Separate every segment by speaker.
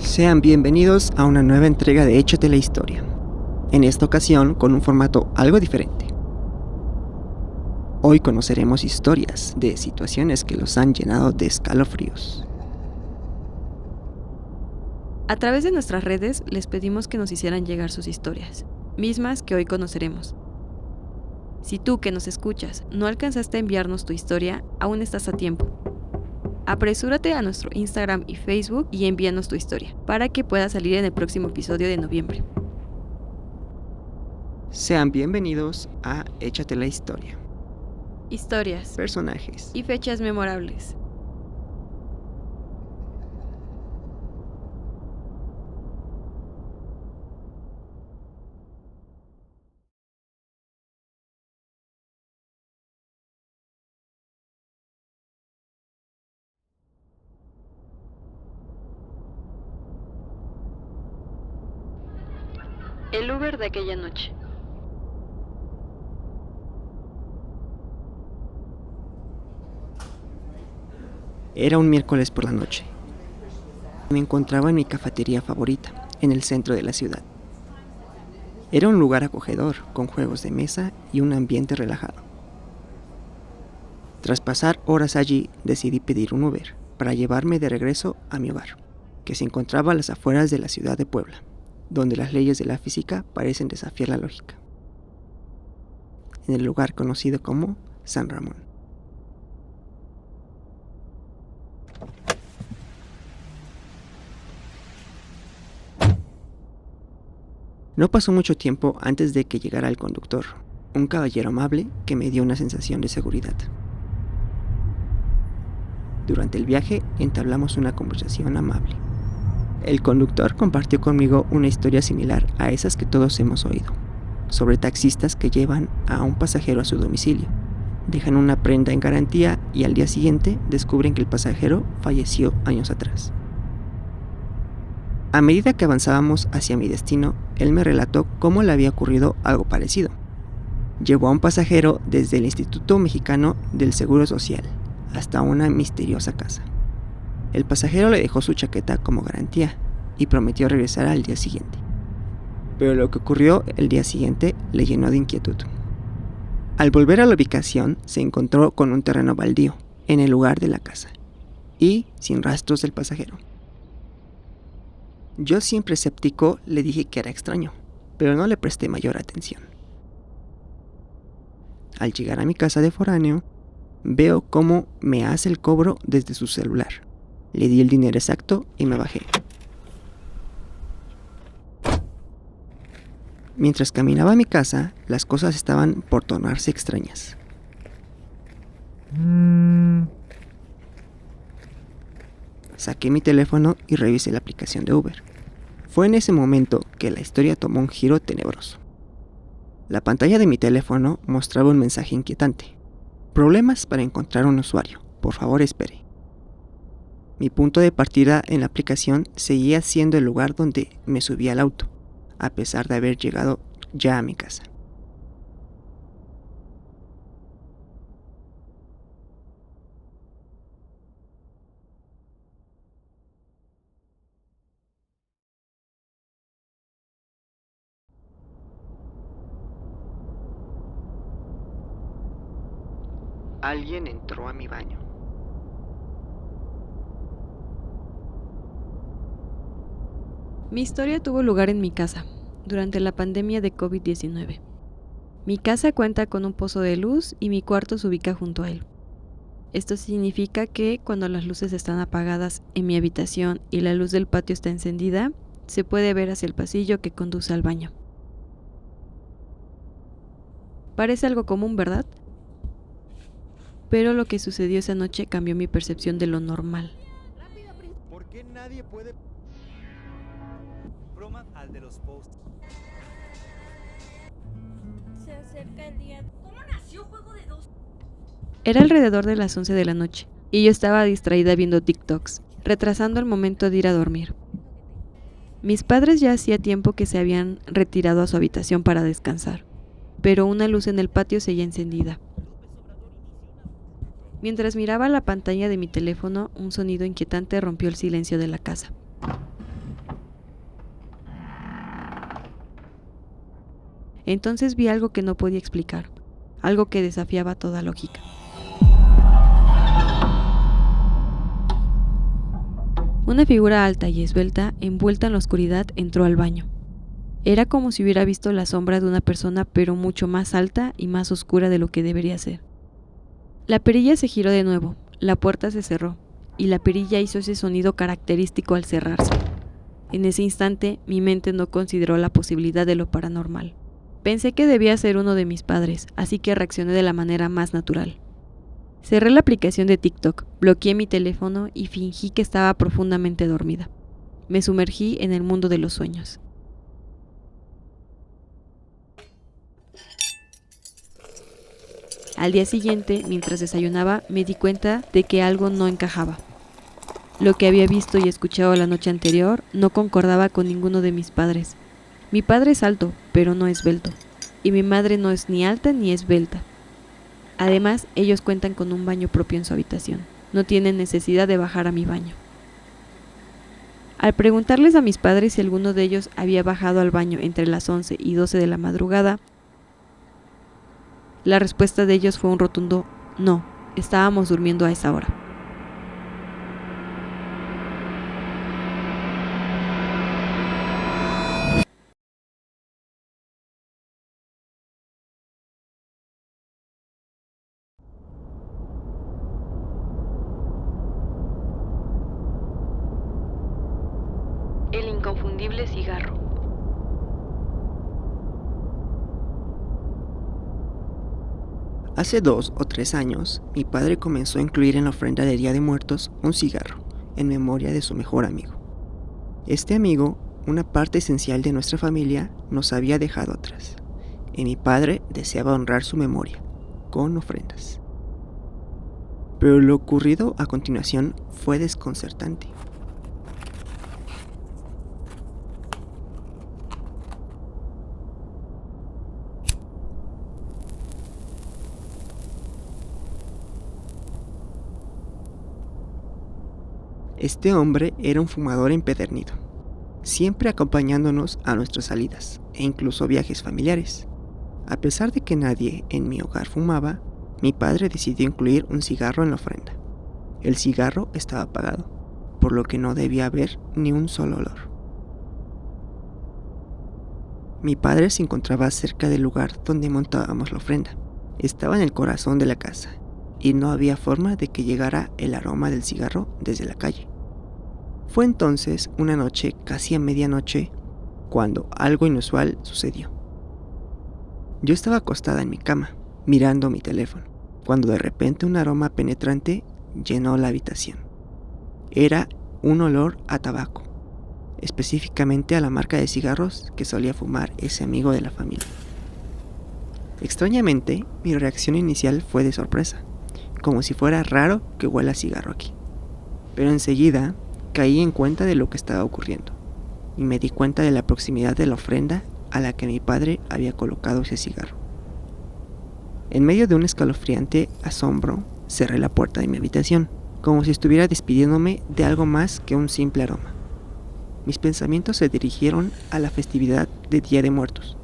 Speaker 1: Sean bienvenidos a una nueva entrega de Échate la Historia, en esta ocasión con un formato algo diferente. Hoy conoceremos historias de situaciones que los han llenado de escalofríos.
Speaker 2: A través de nuestras redes les pedimos que nos hicieran llegar sus historias, mismas que hoy conoceremos. Si tú que nos escuchas no alcanzaste a enviarnos tu historia, aún estás a tiempo. Apresúrate a nuestro Instagram y Facebook y envíanos tu historia, para que pueda salir en el próximo episodio de noviembre.
Speaker 1: Sean bienvenidos a Échate la Historia.
Speaker 2: Historias,
Speaker 1: Personajes
Speaker 2: y fechas memorables. El Uber de aquella noche.
Speaker 1: Era un miércoles por la noche. Me encontraba en mi cafetería favorita, en el centro de la ciudad. Era un lugar acogedor, con juegos de mesa y un ambiente relajado. Tras pasar horas allí, decidí pedir un Uber para llevarme de regreso a mi hogar, que se encontraba a las afueras de la ciudad de Puebla, donde las leyes de la física parecen desafiar la lógica. En el lugar conocido como San Ramón. No pasó mucho tiempo antes de que llegara el conductor, un caballero amable que me dio una sensación de seguridad. Durante el viaje entablamos una conversación amable. El conductor compartió conmigo una historia similar a esas que todos hemos oído, sobre taxistas que llevan a un pasajero a su domicilio, dejan una prenda en garantía y al día siguiente descubren que el pasajero falleció años atrás. A medida que avanzábamos hacia mi destino, él me relató cómo le había ocurrido algo parecido. Llevó a un pasajero desde el Instituto Mexicano del Seguro Social hasta una misteriosa casa. El pasajero le dejó su chaqueta como garantía y prometió regresar al día siguiente. Pero lo que ocurrió el día siguiente le llenó de inquietud. Al volver a la ubicación, se encontró con un terreno baldío en el lugar de la casa y sin rastros del pasajero. Yo, siempre escéptico, le dije que era extraño, pero no le presté mayor atención. Al llegar a mi casa de foráneo, veo cómo me hace el cobro desde su celular. Le di el dinero exacto y me bajé. Mientras caminaba a mi casa, las cosas estaban por tornarse extrañas. Saqué mi teléfono y revisé la aplicación de Uber. Fue en ese momento que la historia tomó un giro tenebroso. La pantalla de mi teléfono mostraba un mensaje inquietante. Problemas para encontrar un usuario. Por favor, espere. Mi punto de partida en la aplicación seguía siendo el lugar donde me subí al auto, a pesar de haber llegado ya a mi casa. Alguien entró a mi baño.
Speaker 2: Mi historia tuvo lugar en mi casa, durante la pandemia de COVID-19. Mi casa cuenta con un pozo de luz y mi cuarto se ubica junto a él. Esto significa que cuando las luces están apagadas en mi habitación y la luz del patio está encendida, se puede ver hacia el pasillo que conduce al baño. Parece algo común, ¿verdad? Pero lo que sucedió esa noche cambió mi percepción de lo normal.
Speaker 3: ¿Por qué nadie puede...? Broma al de los posts.
Speaker 4: Se acerca el día. ¿Cómo nació Juego de Dos?
Speaker 2: Era alrededor de las 11 de la noche, y yo estaba distraída viendo TikToks, retrasando el momento de ir a dormir. Mis padres ya hacía tiempo que se habían retirado a su habitación para descansar, pero una luz en el patio seguía encendida. Mientras miraba la pantalla de mi teléfono, un sonido inquietante rompió el silencio de la casa. Entonces vi algo que no podía explicar, algo que desafiaba toda lógica. Una figura alta y esbelta, envuelta en la oscuridad, entró al baño. Era como si hubiera visto la sombra de una persona, pero mucho más alta y más oscura de lo que debería ser. La perilla se giró de nuevo, la puerta se cerró, y la perilla hizo ese sonido característico al cerrarse. En ese instante, mi mente no consideró la posibilidad de lo paranormal. Pensé que debía ser uno de mis padres, así que reaccioné de la manera más natural. Cerré la aplicación de TikTok, bloqueé mi teléfono y fingí que estaba profundamente dormida. Me sumergí en el mundo de los sueños. Al día siguiente, mientras desayunaba, me di cuenta de que algo no encajaba. Lo que había visto y escuchado la noche anterior no concordaba con ninguno de mis padres. Mi padre es alto, pero no esbelto, y mi madre no es ni alta ni esbelta. Además, ellos cuentan con un baño propio en su habitación. No tienen necesidad de bajar a mi baño. Al preguntarles a mis padres si alguno de ellos había bajado al baño entre las 11 y 12 de la madrugada, la respuesta de ellos fue un rotundo no, estábamos durmiendo a esa hora. El inconfundible cigarro.
Speaker 1: Hace 2 o 3 años, mi padre comenzó a incluir en la ofrenda de Día de Muertos un cigarro, en memoria de su mejor amigo. Este amigo, una parte esencial de nuestra familia, nos había dejado atrás, y mi padre deseaba honrar su memoria, con ofrendas. Pero lo ocurrido a continuación fue desconcertante. Este hombre era un fumador empedernido, siempre acompañándonos a nuestras salidas e incluso viajes familiares. A pesar de que nadie en mi hogar fumaba, mi padre decidió incluir un cigarro en la ofrenda. El cigarro estaba apagado, por lo que no debía haber ni un solo olor. Mi padre se encontraba cerca del lugar donde montábamos la ofrenda. Estaba en el corazón de la casa, y no había forma de que llegara el aroma del cigarro desde la calle. Fue entonces una noche, casi a medianoche, cuando algo inusual sucedió. Yo estaba acostada en mi cama, mirando mi teléfono, cuando de repente un aroma penetrante llenó la habitación. Era un olor a tabaco, específicamente a la marca de cigarros que solía fumar ese amigo de la familia. Extrañamente, mi reacción inicial fue de sorpresa, como si fuera raro que huela a cigarro aquí. Pero enseguida caí en cuenta de lo que estaba ocurriendo, y me di cuenta de la proximidad de la ofrenda a la que mi padre había colocado ese cigarro. En medio de un escalofriante asombro, cerré la puerta de mi habitación, como si estuviera despidiéndome de algo más que un simple aroma. Mis pensamientos se dirigieron a la festividad de Día de Muertos,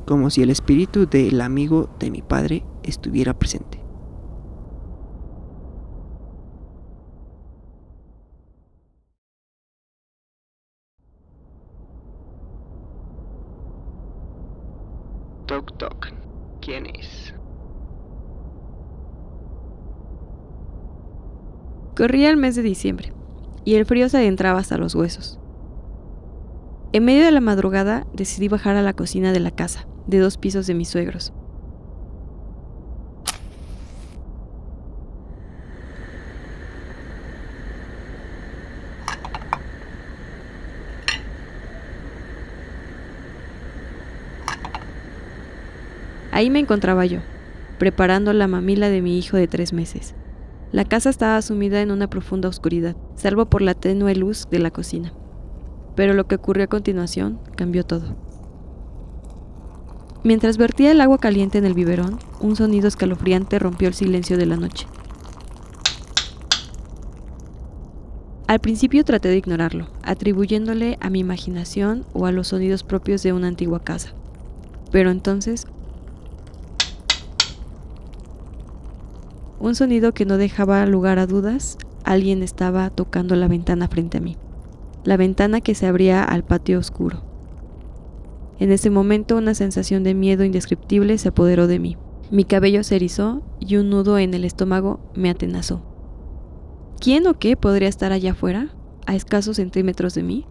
Speaker 1: como si el espíritu del amigo de mi padre estuviera presente. Toc toc. ¿Quién es?
Speaker 2: Corría el mes de diciembre, y el frío se adentraba hasta los huesos. En medio de la madrugada decidí bajar a la cocina de la casa, de 2 pisos de mis suegros. Ahí me encontraba yo, preparando la mamila de mi hijo de 3 meses. La casa estaba sumida en una profunda oscuridad, salvo por la tenue luz de la cocina. Pero lo que ocurrió a continuación cambió todo. Mientras vertía el agua caliente en el biberón, un sonido escalofriante rompió el silencio de la noche. Al principio traté de ignorarlo, atribuyéndole a mi imaginación o a los sonidos propios de una antigua casa. Pero entonces, un sonido que no dejaba lugar a dudas, alguien estaba tocando la ventana frente a mí. La ventana que se abría al patio oscuro. En ese momento una sensación de miedo indescriptible se apoderó de mí. Mi cabello se erizó y un nudo en el estómago me atenazó. ¿Quién o qué podría estar allá afuera, a escasos centímetros de mí?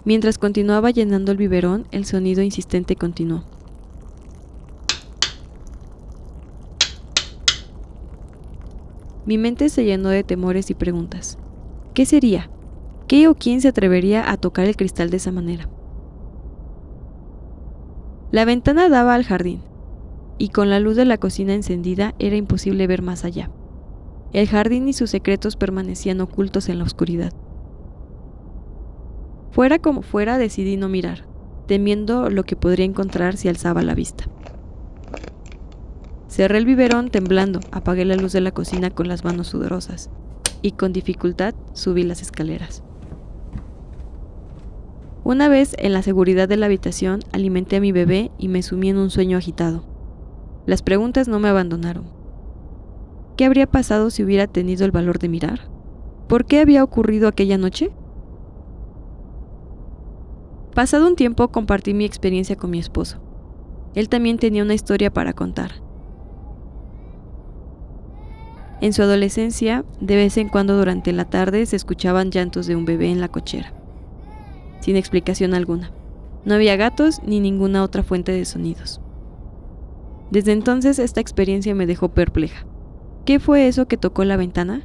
Speaker 2: Mientras continuaba llenando el biberón, el sonido insistente continuó. Mi mente se llenó de temores y preguntas. ¿Qué sería? ¿Qué o quién se atrevería a tocar el cristal de esa manera? La ventana daba al jardín, y con la luz de la cocina encendida era imposible ver más allá. El jardín y sus secretos permanecían ocultos en la oscuridad. Fuera como fuera, decidí no mirar, temiendo lo que podría encontrar si alzaba la vista. Cerré el biberón temblando, apagué la luz de la cocina con las manos sudorosas, y con dificultad subí las escaleras. Una vez en la seguridad de la habitación, alimenté a mi bebé y me sumí en un sueño agitado. Las preguntas no me abandonaron. ¿Qué habría pasado si hubiera tenido el valor de mirar? ¿Por qué había ocurrido aquella noche? Pasado un tiempo compartí mi experiencia con mi esposo. Él también tenía una historia para contar. En su adolescencia, de vez en cuando durante la tarde se escuchaban llantos de un bebé en la cochera, sin explicación alguna. No había gatos ni ninguna otra fuente de sonidos. Desde entonces esta experiencia me dejó perpleja. ¿Qué fue eso que tocó la ventana?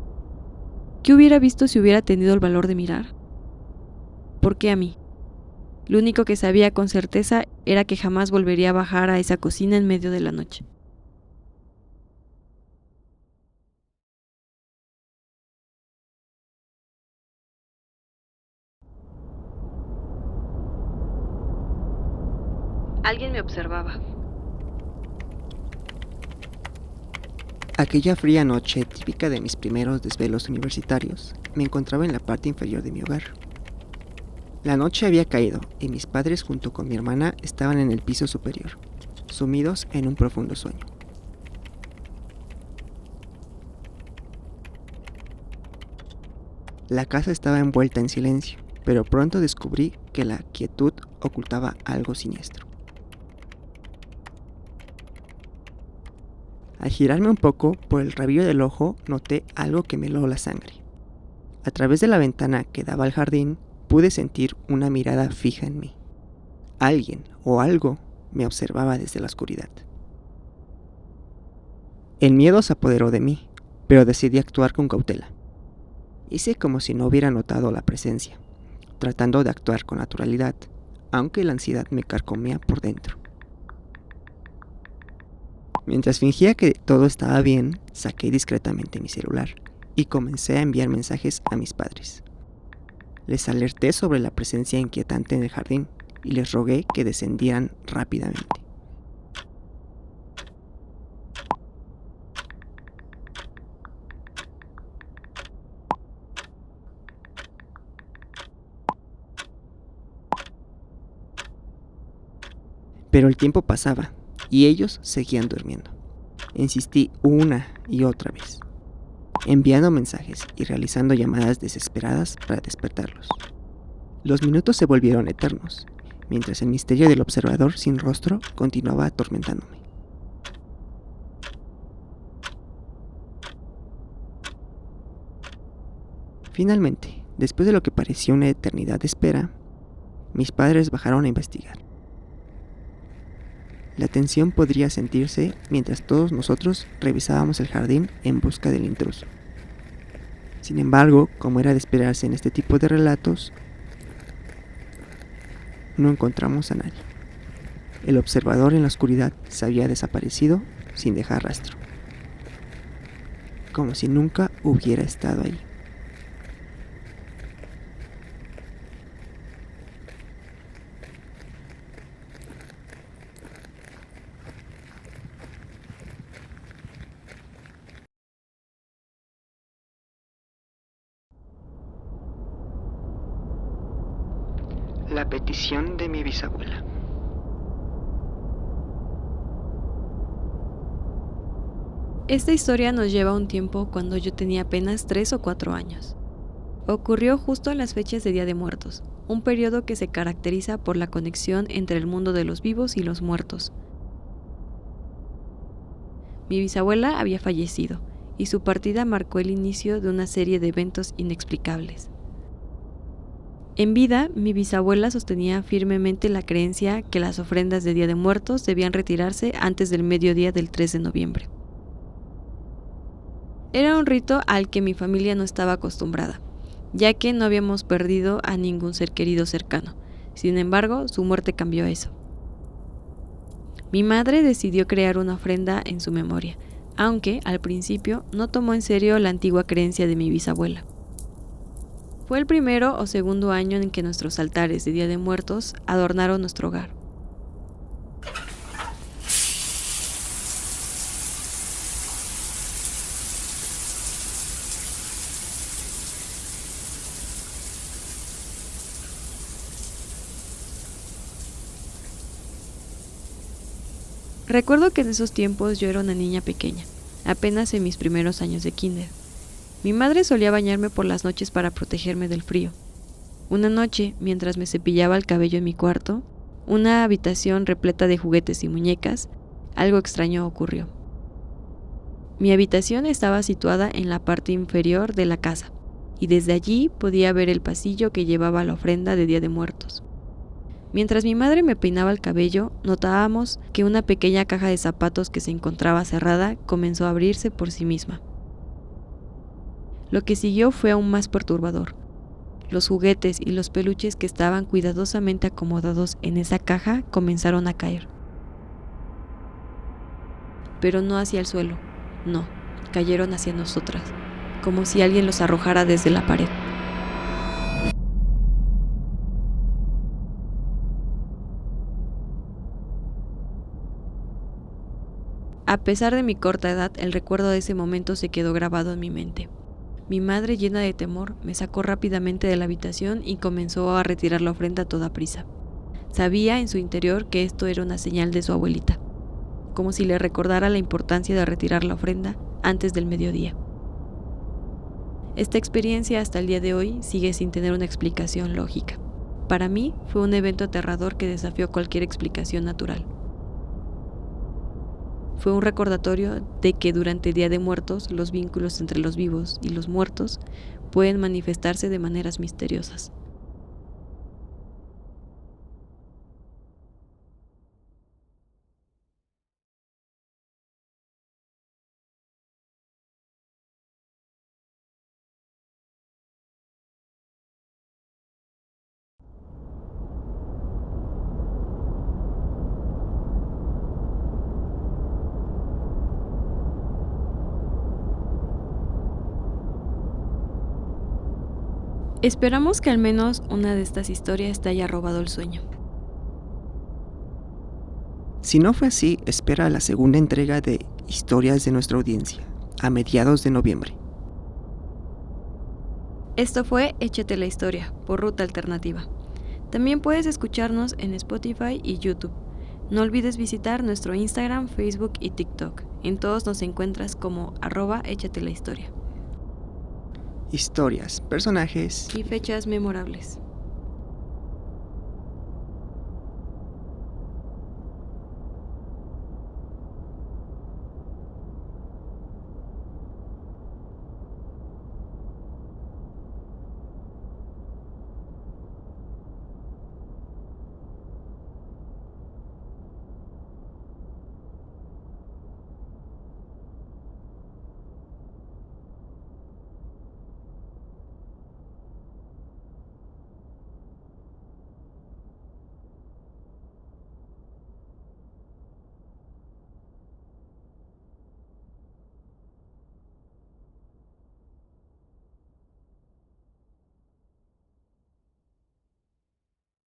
Speaker 2: ¿Qué hubiera visto si hubiera tenido el valor de mirar? ¿Por qué a mí? Lo único que sabía con certeza era que jamás volvería a bajar a esa cocina en medio de la noche. Alguien me observaba.
Speaker 1: Aquella fría noche, típica de mis primeros desvelos universitarios, me encontraba en la parte inferior de mi hogar. La noche había caído y mis padres junto con mi hermana estaban en el piso superior, sumidos en un profundo sueño. La casa estaba envuelta en silencio, pero pronto descubrí que la quietud ocultaba algo siniestro. Al girarme un poco por el rabillo del ojo, noté algo que me heló la sangre. A través de la ventana que daba al jardín, pude sentir una mirada fija en mí. Alguien o algo me observaba desde la oscuridad. El miedo se apoderó de mí, pero decidí actuar con cautela. Hice como si no hubiera notado la presencia, tratando de actuar con naturalidad, aunque la ansiedad me carcomía por dentro. Mientras fingía que todo estaba bien, saqué discretamente mi celular y comencé a enviar mensajes a mis padres. Les alerté sobre la presencia inquietante en el jardín y les rogué que descendieran rápidamente. Pero el tiempo pasaba y ellos seguían durmiendo. Insistí una y otra vez, enviando mensajes y realizando llamadas desesperadas para despertarlos. Los minutos se volvieron eternos, mientras el misterio del observador sin rostro continuaba atormentándome. Finalmente, después de lo que pareció una eternidad de espera, mis padres bajaron a investigar. La tensión podría sentirse mientras todos nosotros revisábamos el jardín en busca del intruso. Sin embargo, como era de esperarse en este tipo de relatos, no encontramos a nadie. El observador en la oscuridad se había desaparecido sin dejar rastro, como si nunca hubiera estado ahí. La petición de mi bisabuela.
Speaker 2: Esta historia nos lleva a un tiempo cuando yo tenía apenas 3 o 4 años. Ocurrió justo en las fechas de Día de Muertos, un periodo que se caracteriza por la conexión entre el mundo de los vivos y los muertos. Mi bisabuela había fallecido, y su partida marcó el inicio de una serie de eventos inexplicables. En vida, mi bisabuela sostenía firmemente la creencia que las ofrendas de Día de Muertos debían retirarse antes del mediodía del 3 de noviembre. Era un rito al que mi familia no estaba acostumbrada, ya que no habíamos perdido a ningún ser querido cercano. Sin embargo, su muerte cambió eso. Mi madre decidió crear una ofrenda en su memoria, aunque al principio no tomó en serio la antigua creencia de mi bisabuela. Fue el primero o segundo año en que nuestros altares de Día de Muertos adornaron nuestro hogar. Recuerdo que en esos tiempos yo era una niña pequeña, apenas en mis primeros años de kinder. Mi madre solía bañarme por las noches para protegerme del frío. Una noche, mientras me cepillaba el cabello en mi cuarto, una habitación repleta de juguetes y muñecas, algo extraño ocurrió. Mi habitación estaba situada en la parte inferior de la casa, y desde allí podía ver el pasillo que llevaba a la ofrenda de Día de Muertos. Mientras mi madre me peinaba el cabello, notábamos que una pequeña caja de zapatos que se encontraba cerrada comenzó a abrirse por sí misma. Lo que siguió fue aún más perturbador. Los juguetes y los peluches que estaban cuidadosamente acomodados en esa caja comenzaron a caer. Pero no hacia el suelo, no, cayeron hacia nosotras, como si alguien los arrojara desde la pared. A pesar de mi corta edad, el recuerdo de ese momento se quedó grabado en mi mente. Mi madre, llena de temor, me sacó rápidamente de la habitación y comenzó a retirar la ofrenda a toda prisa. Sabía en su interior que esto era una señal de su abuelita, como si le recordara la importancia de retirar la ofrenda antes del mediodía. Esta experiencia hasta el día de hoy sigue sin tener una explicación lógica. Para mí fue un evento aterrador que desafió cualquier explicación natural. Fue un recordatorio de que durante el Día de Muertos los vínculos entre los vivos y los muertos pueden manifestarse de maneras misteriosas. Esperamos que al menos una de estas historias te haya robado el sueño.
Speaker 1: Si no fue así, espera la segunda entrega de Historias de nuestra audiencia, a mediados de noviembre.
Speaker 2: Esto fue Échate la Historia, por Ruta Alternativa. También puedes escucharnos en Spotify y YouTube. No olvides visitar nuestro Instagram, Facebook y TikTok. En todos nos encuentras como @échate la historia.
Speaker 1: Historias, personajes
Speaker 2: Y fechas memorables.